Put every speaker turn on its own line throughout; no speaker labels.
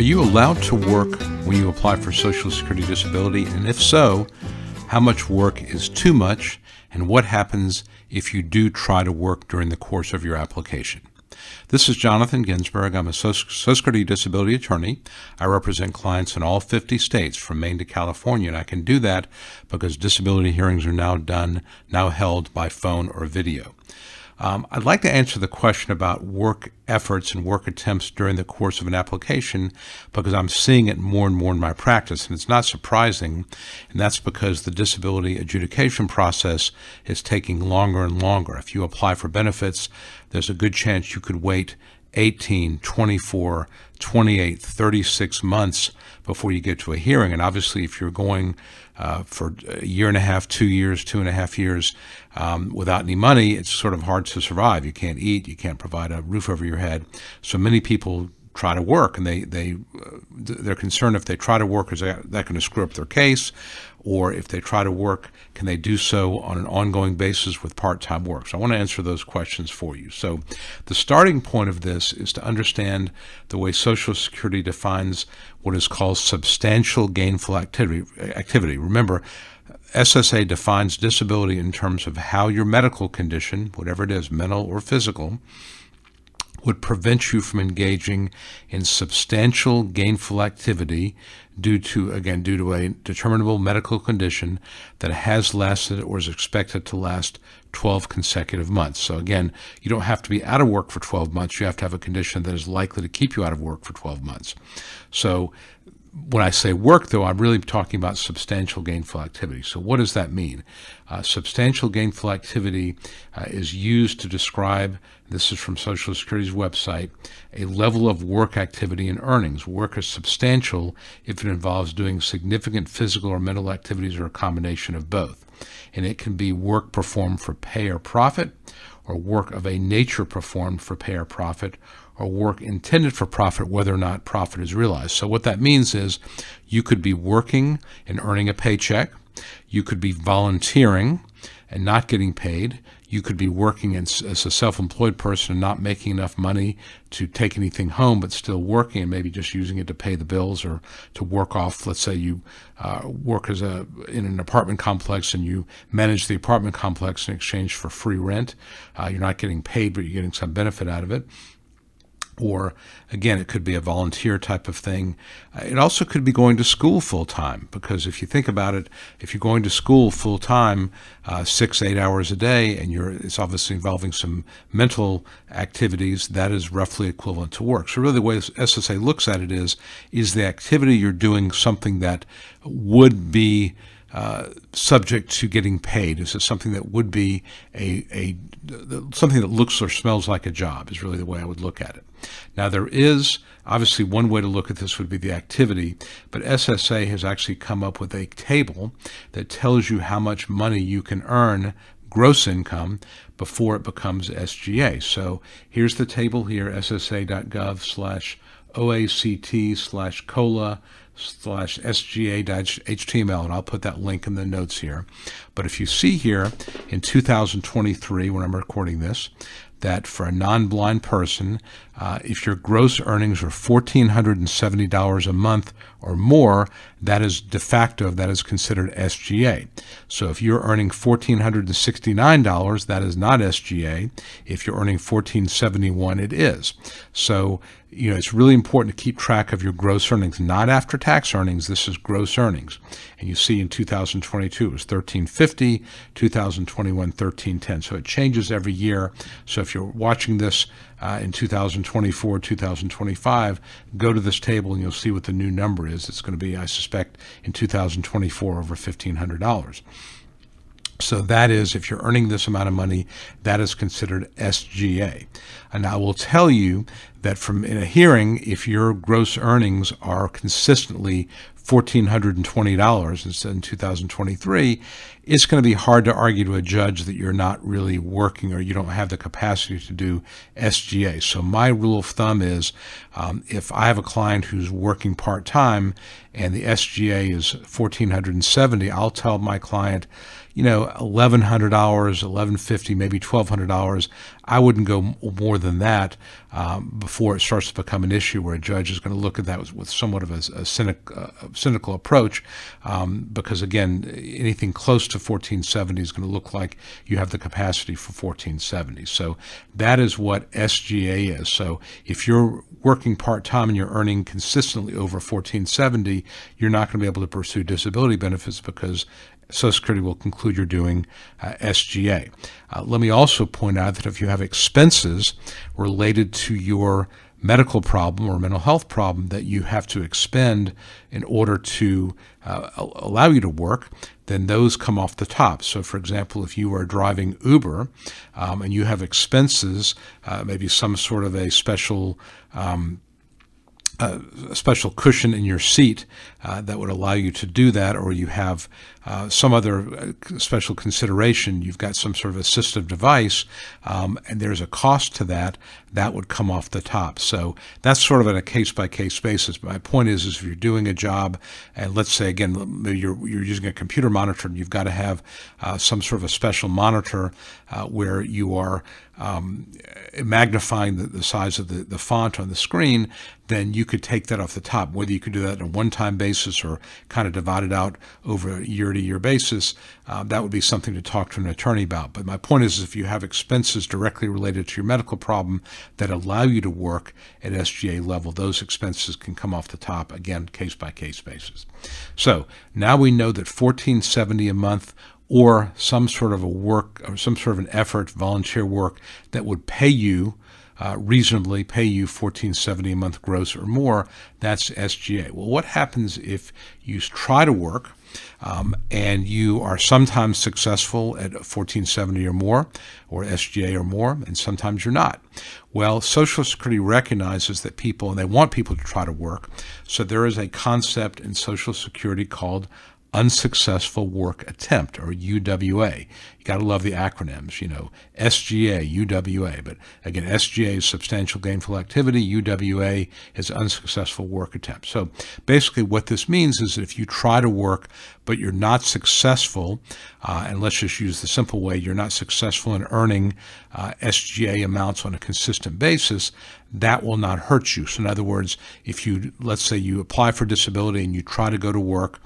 Are you allowed to work when you apply for Social Security disability? And if so, how much work is too much? And what happens if you do try to work during the course of your application? This is Jonathan Ginsberg. I'm a Social Security disability attorney. I represent clients in all 50 states from Maine to California, and I can do that because disability hearings are now held by phone or video. I'd like to answer the question about work efforts and work attempts during the course of an application because I'm seeing it more and more in my practice, and it's not surprising, and that's because the disability adjudication process is taking longer and longer. If you apply for benefits, there's a good chance you could wait 18, 24, 28, 36 months before you get to a hearing. And obviously, if you're going for a year and a half, 2 years, 2.5 years without any money, it's sort of hard to survive. You can't eat, you can't provide a roof over your head. So many people try to work, and they're concerned if they try to work, is that going to screw up their case? Or if they try to work, can they do so on an ongoing basis with part-time work? So I want to answer those questions for you. So the starting point of this is to understand the way Social Security defines what is called substantial gainful activity. Remember, SSA defines disability in terms of how your medical condition, whatever it is, mental or physical, would prevent you from engaging in substantial gainful activity due to a determinable medical condition that has lasted or is expected to last 12 consecutive months. So again, you don't have to be out of work for 12 months. You have to have a condition that is likely to keep you out of work for 12 months. So when I say work, though, I'm really talking about substantial gainful activity. So what does that mean? Substantial gainful activity is used to describe, this is from Social Security's website, a level of work activity and earnings. Work is substantial if it involves doing significant physical or mental activities or a combination of both. And it can be work performed for pay or profit, or work of a nature performed for pay or profit, or work intended for profit, whether or not profit is realized. So what that means is you could be working and earning a paycheck. You could be volunteering and not getting paid. You could be working as a self-employed person and not making enough money to take anything home, but still working and maybe just using it to pay the bills or to work off. Let's say you work in an apartment complex and you manage the apartment complex in exchange for free rent. You're not getting paid, but you're getting some benefit out of it. Or, again, it could be a volunteer type of thing. It also could be going to school full-time, because if you think about it, if you're going to school full-time, 6-8 hours a day, and it's obviously involving some mental activities, that is roughly equivalent to work. So really the way SSA looks at it is the activity you're doing something that would be subject to getting paid? Is it something that would be something that looks or smells like a job is really the way I would look at it. Now, there is obviously one way to look at this would be the activity, but SSA has actually come up with a table that tells you how much money you can earn gross income before it becomes SGA. So here's the table here, ssa.gov/oact/COLA/SGA-HTML, and I'll put that link in the notes here. But if you see here in 2023, when I'm recording this, that for a non-blind person, if your gross earnings are $1,470 a month or more, that is de facto, that is considered SGA. So if you're earning $1,469, that is not SGA. If you're earning $1,471, it is. So, it's really important to keep track of your gross earnings, not after-tax earnings. This is gross earnings. And you see in 2022, it was $1,350, 2021, $1,310. So it changes every year. So if you're watching this in 2024, 2025, go to this table and you'll see what the new number is. It's going to be, I suspect, in 2024 over $1,500. So that is, if you're earning this amount of money, that is considered SGA. And I will tell you that in a hearing, if your gross earnings are consistently $1,420 instead in 2023, it's going to be hard to argue to a judge that you're not really working or you don't have the capacity to do SGA. So my rule of thumb is if I have a client who's working part-time and the SGA is $1,470, I'll tell my client, $1,100, $1,150, maybe $1,200. I wouldn't go more than that before it starts to become an issue where a judge is going to look at that with somewhat of a cynical approach, because again, anything close to 1470 is going to look like you have the capacity for 1470. So that is what SGA is. So if you're working part-time and you're earning consistently over 1470, you're not going to be able to pursue disability benefits because Social Security will conclude you're doing SGA. Let me also point out that if you have expenses related to your medical problem or mental health problem that you have to expend in order to allow you to work, then those come off the top. So, for example, if you are driving Uber and you have expenses, maybe some sort of a special cushion in your seat that would allow you to do that, or you have some other special consideration, you've got some sort of assistive device, and there's a cost to that, that would come off the top. So that's sort of on a case-by-case basis. But my point is if you're doing a job, and let's say, again, maybe you're using a computer monitor, and you've got to have some sort of a special monitor where you are magnifying the size of the font on the screen, then you could take that off the top. Whether you could do that on a one-time basis or kind of divide it out over a year-to-year basis, that would be something to talk to an attorney about. But my point is if you have expenses directly related to your medical problem that allow you to work at SGA level, those expenses can come off the top, again, case-by-case basis. So now we know that $1,470 a month or some sort of a work or some sort of an effort, volunteer work that would pay you reasonably pay you $1,470 a month gross or more, that's SGA. Well, what happens if you try to work and you are sometimes successful at $1,470 or more, or SGA or more, and sometimes you're not? Well, Social Security recognizes that people, and they want people to try to work, so there is a concept in Social Security called Unsuccessful Work Attempt, or UWA. You got to love the acronyms, SGA, UWA. But again, SGA is substantial gainful activity. UWA is unsuccessful work attempt. So basically what this means is that if you try to work but you're not successful, and let's just use the simple way, you're not successful in earning SGA amounts on a consistent basis, that will not hurt you. So in other words, if let's say you apply for disability and you try to go to work,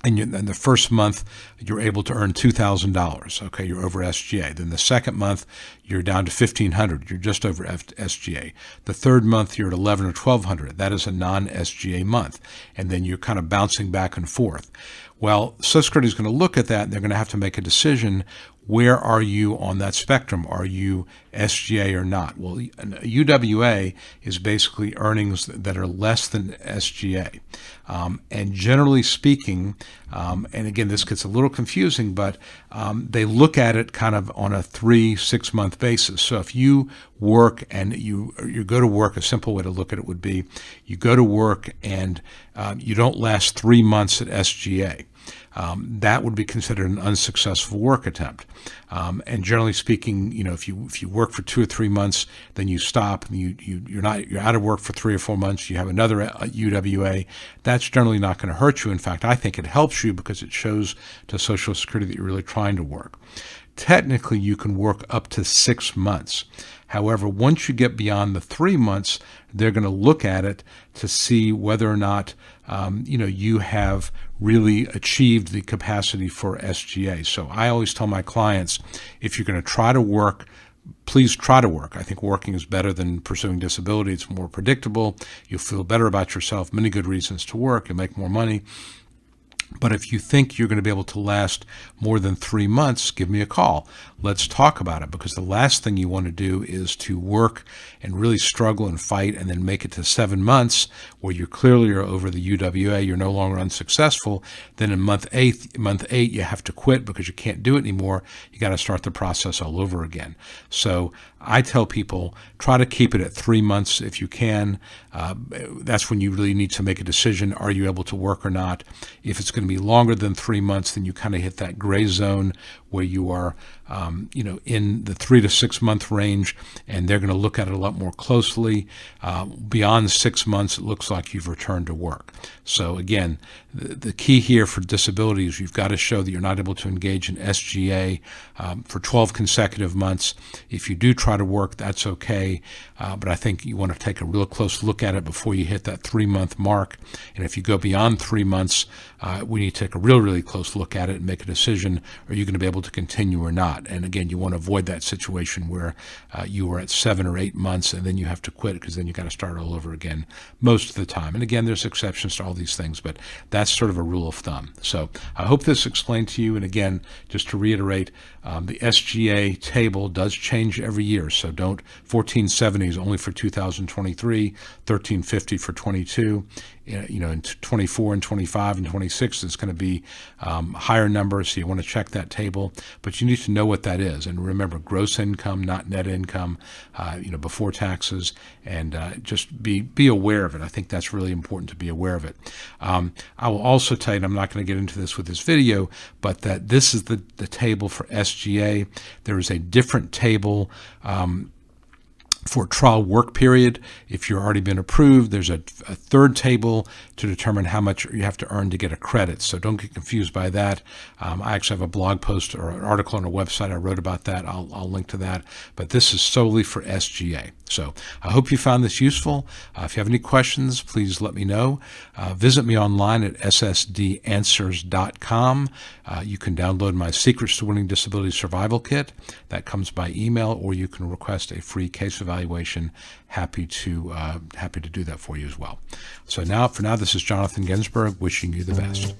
and in the first month, you're able to earn $2,000. Okay, you're over SGA. Then the second month, you're down to $1,500. You're just over SGA. The third month, you're at $1,100 or $1,200. That is a non-SGA month. And then you're kind of bouncing back and forth. Well, Social Security is going to look at that, and they're going to have to make a decision. Where are you on that spectrum? Are you SGA or not? Well, UWA is basically earnings that are less than SGA. And generally speaking, and again, this gets a little confusing, but they look at it kind of on a 3-6 month basis. So if you work and you go to work, a simple way to look at it would be you go to work and you don't last 3 months at SGA. That would be considered an unsuccessful work attempt. And generally speaking, if you work for 2 or 3 months, then you stop and you're out of work for 3 or 4 months, you have another UWA, that's generally not going to hurt you. In fact, I think it helps you because it shows to Social Security that you're really trying to work. Technically, you can work up to 6 months. However, once you get beyond the 3 months, they're going to look at it to see whether or not you have really achieved the capacity for SGA. So I always tell my clients, if you're going to try to work, please try to work. I think working is better than pursuing disability. It's more predictable. You'll feel better about yourself. Many good reasons to work. You'll make more money. But if you think you're going to be able to last more than 3 months, give me a call. Let's talk about it, because the last thing you want to do is to work and really struggle and fight and then make it to 7 months where you clearly are over the UWA, you're no longer unsuccessful. Then in month eight, you have to quit because you can't do it anymore. You got to start the process all over again. So I tell people, try to keep it at 3 months if you can. that's when you really need to make a decision. Are you able to work or not? If it's going to be longer than 3 months, then you kind of hit that gray zone where you are, in the 3 to 6 month range, and they're going to look at it a lot more closely. Beyond 6 months, it looks like you've returned to work. So again, the key here for disability is you've got to show that you're not able to engage in SGA for 12 consecutive months. If you do try to work, that's okay, but I think you want to take a real close look at it before you hit that 3 month mark. And if you go beyond 3 months, we need to take a really close look at it and make a decision. Are you going to be able to continue or not? And again, you want to avoid that situation where you were at 7 or 8 months and then you have to quit, because then you got to start all over again most of the time. And again, there's exceptions to all these things, but that's sort of a rule of thumb. So I hope this explained to you. And again, just to reiterate, the SGA table does change every year. So 1470 is only for 2023, 1350 for 22. In 24 and 25 and 26, it's going to be higher numbers, so you want to check that table. But you need to know what that is. And remember, gross income, not net income, before taxes, and just be aware of it. I think that's really important to be aware of it. I will also tell you, and I'm not going to get into this with this video, but that this is the table for SGA. There is a different table for trial work period. If you've already been approved, there's a third table to determine how much you have to earn to get a credit. So don't get confused by that. I actually have a blog post or an article on our website I wrote about that. I'll link to that. But this is solely for SGA. So I hope you found this useful. If you have any questions, please let me know. Visit me online at ssdanswers.com. You can download my Secrets to Winning Disability Survival Kit. That comes by email, or you can request a free case evaluation. Happy to do that for you as well. So for now, this is Jonathan Ginsberg wishing you the best.